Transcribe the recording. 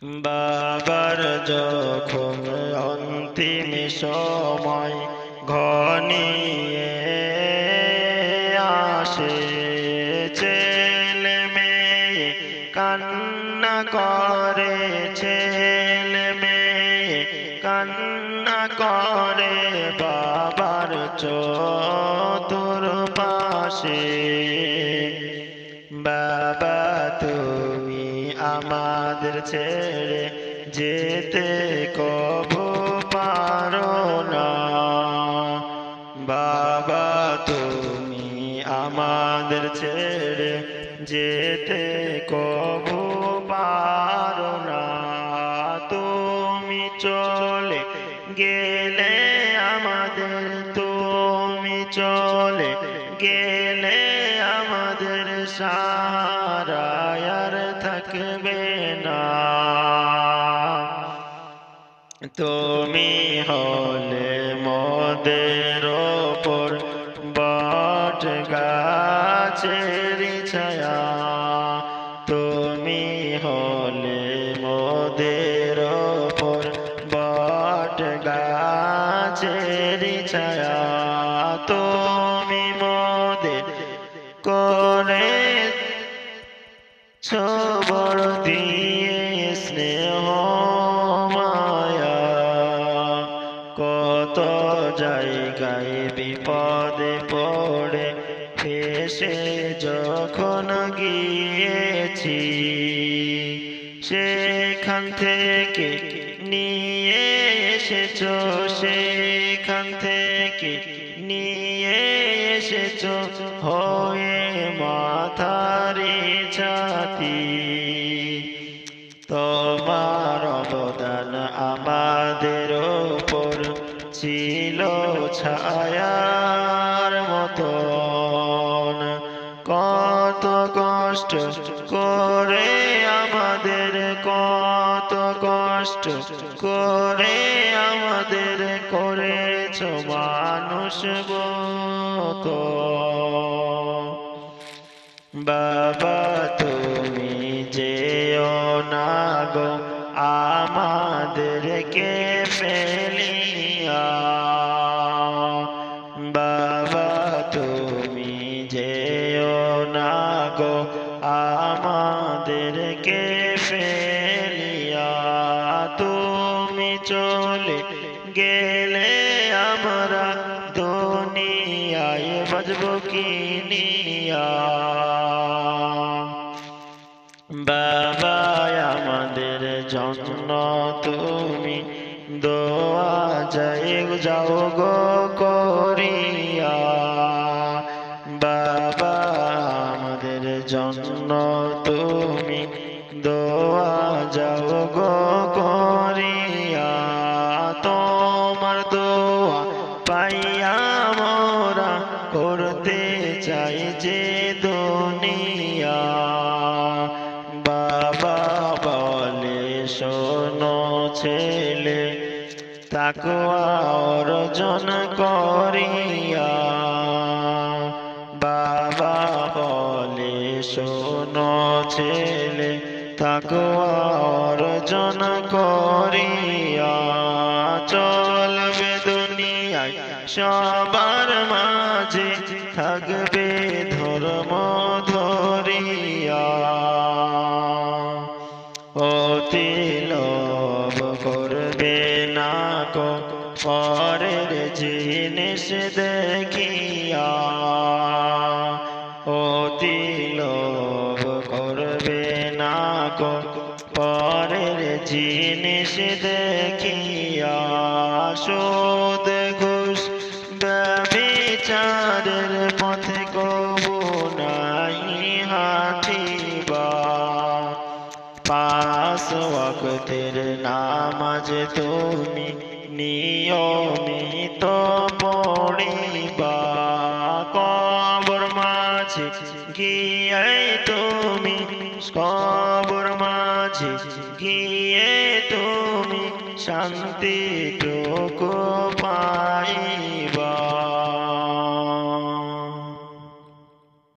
বাবার যখন অন্তিম সময় ঘনিয়ে আসে, ছেলে মেয়ে কান্না করে, ছেলে মেয়ে কান্না করে বাবার চতুর্পাশে। বাবা তুমি আমাদের ছেড়ে যেতে কভু পারো না, বাবা তুমি আমাদের ছেড়ে যেতে কভু পারো না। তুমি চলে গেলে আমাদের, তুমি চলে গেলে আমাদের সাহারা আর থাকবে না। তুমি হলে মোদের ওপর বট গাছের ছায়া, তুমি হলে মোদের ওপর বট গাছের ছায়া। তুমি মোদের করে বড় দিয়ে স্নেহ মায়া, কত জায়গায় বিপদে পড়ে ফেসে যখন গিয়েছি, সেখান থেকে নিয়ে এসেছো, সেখান থেকে নিয়ে এসেছো হয়ে মাথারি ছাতি। তোমার অবদান আমাদের ওপর ছিল ছায়ার মতন, কত কষ্ট করে আমাদের, কত কষ্ট করে আমাদের করেছো মানুষ মতো। বাবা তুমি যেও না গো আমাদেরকে ফেলিয়া, বাবা তুমি যেও না গো আমাদেরকে ফেলিয়া। তুমি চলে গেলে আমরা দুনিয়ায় বাজবো কি নিয়া। বাবা আমাদের জন্য তুমি দোয়া যাও গো করিয়া, বাবা আমাদের জন্য তুমি দোয়া যাও গো করিয়া। তোমার দোয়া পাইয়া মোরা করতে চাই যে দুনিয়া। বাবা বলে শোনো ছেলে তাকওয়া অর্জন করিয়া, বাবা বলে শোনো ছেলে তাকওয়া অর্জন করিয়া। চলবে দুনিয়ায় সবার মাঝে, থাকবে ধর্ম ধরিয়া। অতি লোভ করবে না কো পরের জিনিস দেখিয়া, অতি লোভ করবে না কো পরের জিনিস দেখিয়া। সুদ ঘুষ ব্যভিচারের পথে কবু নাই হাঁটিবা, পাঁচ ওয়াক্তের নামাজ তুমি নিয়মিত পড়িবা। কবর মাঝে গিয়ে তুমি, কবর মাঝে গিয়ে তুমি শান্তিটুকু পাইবা।